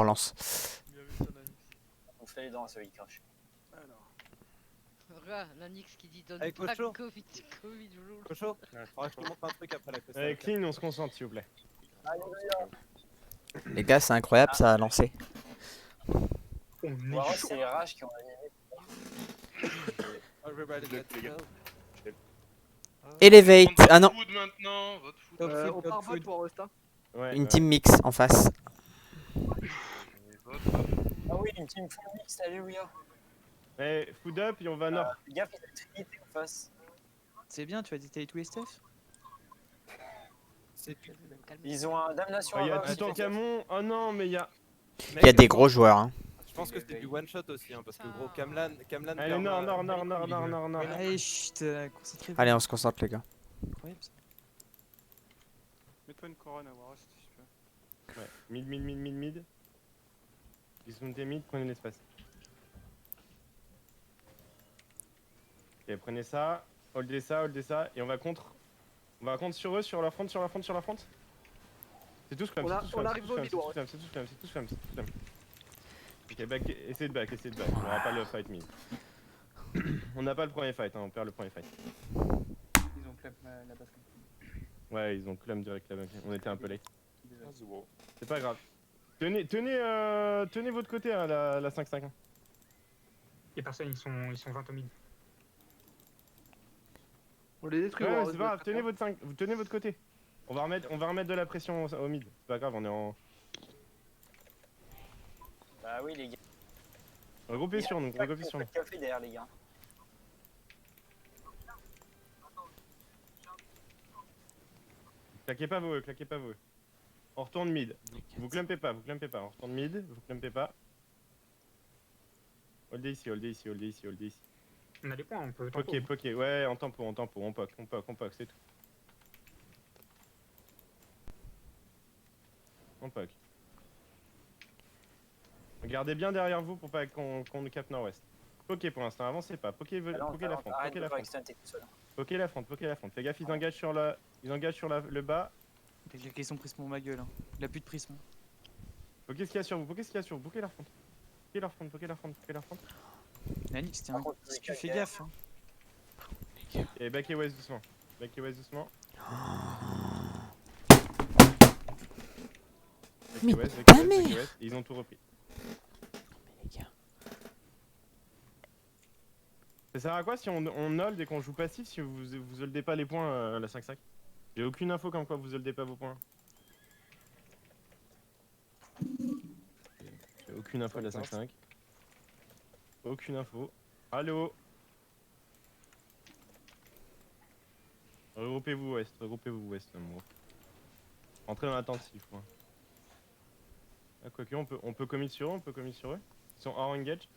relance. Bien vu ton ami. On fait les dents à celui qui crache. Alors. Regarde, l'Anix qui dit donne Allez, pas Cocho. Covid, Covid, jour. Cocho, faudra que je te montre un truc après la Costa Allez, Rica. clean, on se concentre s'il vous plaît. Les gars, c'est incroyable, ça a lancé. On Ou alors c'est les rages qui ont Everybody Les get gars. go. Elevate. Votre Ah non, food maintenant, votre food. Top food, on top part food. vote pour Rosta. Ouais, une ouais. team mix en face. Votre. Ah oui, une team full mix, salut Ouya. Eh, food up et on va nord. Fais gaffe, il y a une trinité en face. C'est bien, tu as dit Taito et Steph. C'est Ils ont un damnation Il y a à tout en camon. Oh non, mais il y a. Il y a des gros joueurs. Hein. Je pense que c'est du one shot aussi, hein, parce que gros Kamlan. Allez, nord. Allez, chut, concentrez-vous. Allez, on se concentre, les gars. Incroyable, ça. Mets-toi une couronne à Waros si tu veux. Ouais, mid. Dismontez mid, prenez l'espace. Ok, prenez ça, holdez ça, et on va contre. On va contre sur eux, sur leur front. C'est tous comme, On arrive au mid, ouais. c'est tous comme. Ok, back, essayez de back. On n'aura pas le fight mid. On n'a pas le premier fight, hein, on perd le premier fight. Ils ont clap la base comme Ouais, ils ont clum direct là-bas. On était un peu late. ça. C'est pas grave. Tenez votre côté à la 5-5. Y'a personne, ils sont 20 au mid. On les détruit. Ouais, Waros, c'est pas grave, tenez votre côté. On va remettre de la pression au mid. C'est pas grave, on est en. Bah oui, les gars. Regroupez sur nous, Pas de café derrière, les gars. Claquez pas vos E. On retourne mid. Vous clumpez pas. On retourne mid, vous clumpez pas. Holdez ici. On a des points, on peut. Ok, ouais, en tempo, on poke, c'est tout. On poke. Regardez bien derrière vous pour pas qu'on nous capte nord-ouest. Pokez pour l'instant, avancez pas. Pokez la front. Arrête de faire extend, t'es tout seul. Pokez la front. Fais gaffe, ils engagent sur le bas. Ils sont prisme pour ma gueule. Hein. Il a plus de prisme. Pokez ce qu'il y a sur vous. Pokez la front. Pokez la front. L'Anix, c'était Par un. contre, Si tu fais gaffe. Hein. Et back et west doucement. Mais Back et west. Ils ont tout repris. Les gars. Ça sert à quoi si on hold et qu'on joue passif si vous holdez pas les points à la 5-5? J'ai aucune info comme quoi vous holdez pas vos points. J'ai aucune info de la 5-5. Aucune info. Allô? Regroupez-vous ouest, mon gros. Entrez en intensif, moi. Ah, quoique, on peut commit sur eux, Ils sont hors engage.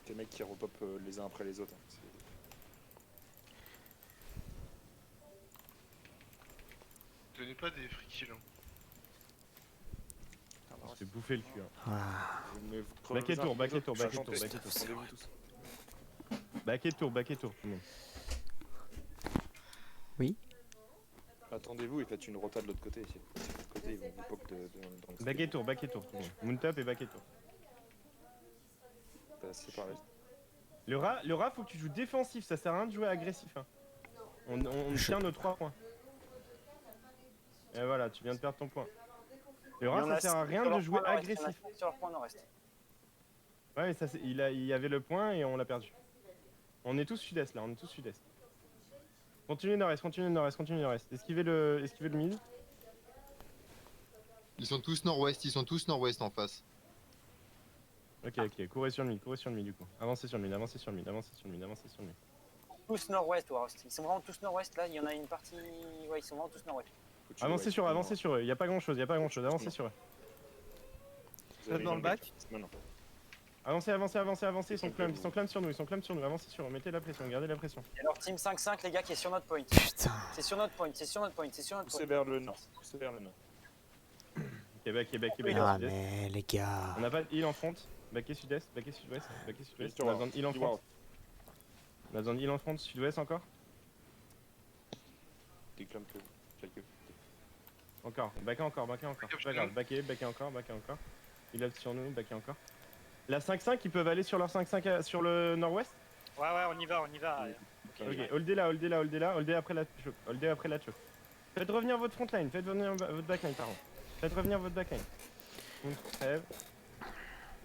Les mecs qui repop les uns après les autres. Hein. Donnez pas des free kills. Hein. On s'est bouffé le cul. Hein. Ah. Back et tour. Back et tour, tout le monde. Oui. Attendez-vous et faites une rota de l'autre côté. De l'autre côté, ils vont vous pop dans le Back et tour, tout le monde. Moontop et back et tour. C'est pareil. Le rat, faut que tu joues défensif, ça sert à rien de jouer agressif. Hein. On tient nos 3 points. Et voilà, tu viens de perdre ton point. Le rat, ça sert à rien de jouer agressif. Sur leur point nord-est. Ouais, mais ça, il y avait le point et on l'a perdu. On est tous sud-est là, Continuez nord-est. Esquivez le mid. Ils sont tous nord-ouest en face. Ok, courez sur le mid du coup. Avancez sur le mid. Tous nord-ouest, Waros. Ils sont vraiment tous nord-ouest là. Il y en a une partie. Ouais, ils sont vraiment tous nord-ouest. Avancez sur eux, y a pas grand chose, avancez sur eux. Reste dans le bac. Avancez, ils sont clams sur nous, avancez sur eux, mettez la pression, gardez la pression. Et alors, team 5-5, les gars, qui est sur notre point. Putain. C'est sur notre point. Poussez vers le nord. Ok, back, Ah sud-est. mais les gars. On n'a pas de heal en front, back et sud-est, on a besoin de heal en front. On a besoin de heal en front, sud-ouest encore. Des clams que quelques. Encore, backé encore, backé encore. C'est pas grave, backé encore, backé encore. Il lève sur nous, backé encore. La 5-5, ils peuvent aller sur leur 5-5 sur le nord-ouest. Ouais, on y va. Ok, holdez là, holdez après la choke. Holdez après la choke. Faites revenir votre frontline, faites revenir votre backline, pardon. Faites revenir votre backline. On crève.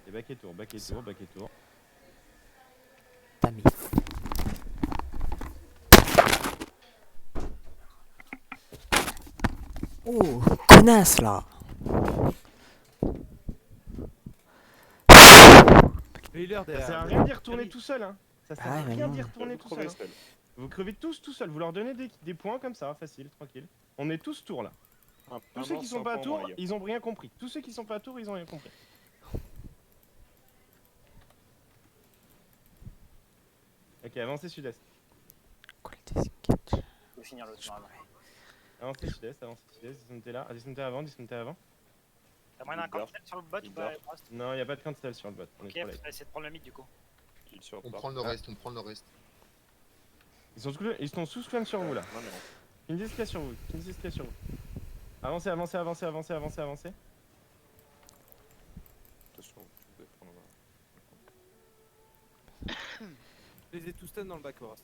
Et backé tour. T'as mis. Oh, connasse là. Healer Ça derrière. sert à rien d'y retourner tout seul, hein. Ça sert Ah, à mais rien non. d'y retourner tout seul. Crever, Hein. Spell. Vous crevez tous tout seul, vous leur donnez des points comme ça, facile, tranquille. On est tous tours là. Tous ceux qui sont pas à tour, ils ont rien compris. Tous ceux qui sont pas à tour, ils ont rien compris. Ok, avancez sud-est. Quoi le disengage? Je vais finir l'autre normalement. Avancez sud-est, dismontez là. Dismontez avant. T'as moyen d'un cancel sur le bot ou pas Frost? Non, y a pas de cancel sur le bot. On est Ok, trop on late. va essayer de prendre le mid du coup. On prend le nord-est, on prend le nord-est. Ils sont sous slam sur vous là. Non, mais non. Finissez ce qu'il y a sur vous. Avancez. Attention, je vais prendre Je les ai tous stun dans le back au reste.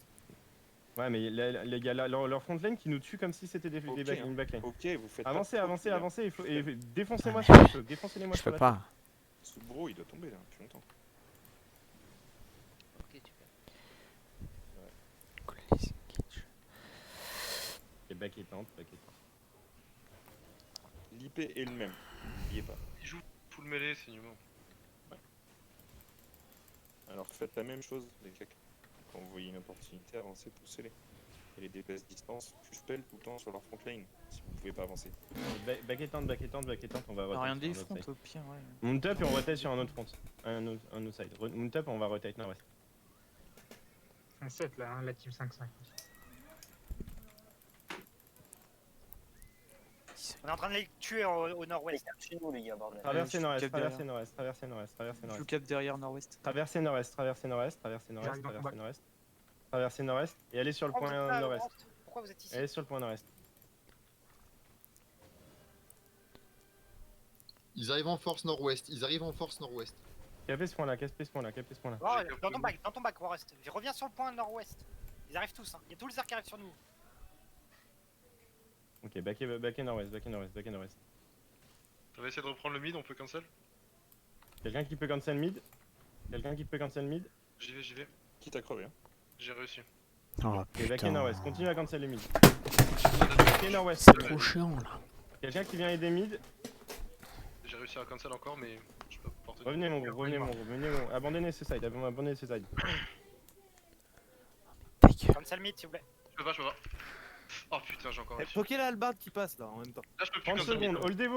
Ouais, mais les gars, leur frontline qui nous tue comme si c'était des Ok, une backline. Ok, vous faites. pas Avancez, trop avancez, de avancez. Et défoncez-moi Ah, sur la choke. Défoncez-les-moi Je sur peux la choke. pas. Ce bro, il doit tomber là depuis longtemps. Ok, tu peux. Quoi le disengage? Et back et tente. L'IP est le même. N'oubliez pas. Il joue full mêlée, c'est inhumain. Alors faites la même chose, les gars. Quand vous voyez une opportunité, avancez, poussez-les. Et les DPS distance, tu spell tout le temps sur leur frontline, si vous pouvez pas avancer. Back et tente, on va Rien rotate des sur un fronts autre side. au pire, ouais. Mount up et on rotate sur un autre front. Un autre side. Mount up et on va rotate nord-ouest. Un 7 là, hein, la team 5-5. On est en train de les tuer au nord-ouest. Chez nous les gars, bordel. Traversez nord-est, cap traversez derrière. nord-est, traversez nord-est, traversez Je nord-est. le cap derrière nord-ouest. Traversez nord-est, traversez nord-est, traversez nord-est, J'arrive dans le traversez combat. nord-est. Traversez nord-est et allez sur le Pourquoi vous êtes point là, nord-est. Laurent Pourquoi vous êtes ici? Allez sur le point nord-est. Ils arrivent en force nord-ouest, Capez ce point-là, capez ce point-là. Oh, dans ton bac, Warrest. Reviens sur le point nord-ouest. Ils arrivent tous, hein. Il y a tous les arcs qui arrivent sur nous. Ok, back et nord-ouest. On va essayer de reprendre le mid, on peut cancel. Quelqu'un qui peut cancel mid? J'y vais. Quitte à crever, hein. J'ai réussi. Oh Ok, back et putain. nord-ouest, continue à cancel les mid. Back et nord-ouest. C'est trop chiant là. Quelqu'un qui vient aider mid? J'ai réussi à cancel encore, mais je peux pas porter. Revenez mon gros, abandonnez ce side, Cancel mid, s'il vous plaît. Je peux pas. Oh putain, j'ai encore réussi. Pokez la hallebarde qui passe là en même temps. Là, je peux plus 30 cancel mid. secondes, holdez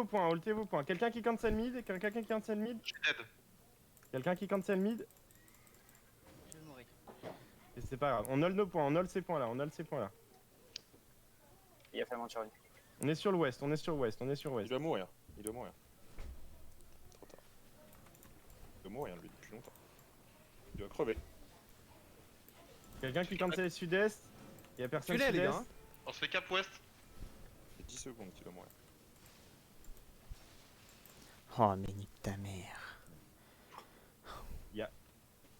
vos points. Quelqu'un qui cancel mid? Je suis dead. Je vais mourir. Et c'est pas grave, on hold nos points, on hold ces points là. Il a fait mon Charlie. On est sur l'ouest. Il doit mourir. Trop tard. Il doit mourir lui depuis longtemps. Il doit crever. Quelqu'un qui cancel sud-est? Y'a personne Culé, les sud-est? gars, hein. On se fait cap ouest. C'est 10 secondes qu'il doit mourir. Oh mais nique ta mère.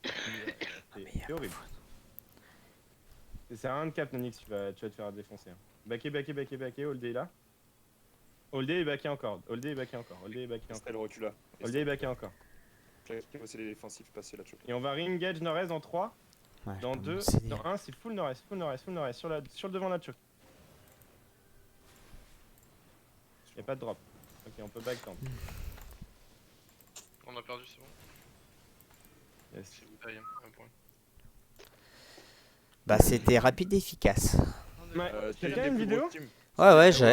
C'est horrible. C'est un cap, Nonix, tu vas te faire défoncer. Hein. Backé, holdé là. Holdé et backé encore. Spell recula. Holdé et backé encore. Passer les défensifs, passer la choke. Et on va re-engage nord-est dans 3, Ouais, dans je peux 2, me céder. dans 1, c'est full nord-est, sur le devant de la choke. Y'a pas de drop. Ok, on peut back camp. On a perdu, c'est bon. Yes. C'est bouteille, hein, un point. Bah c'était rapide et efficace. On a- Ouais, quelqu'un a une vidéo? Ouais j'ai.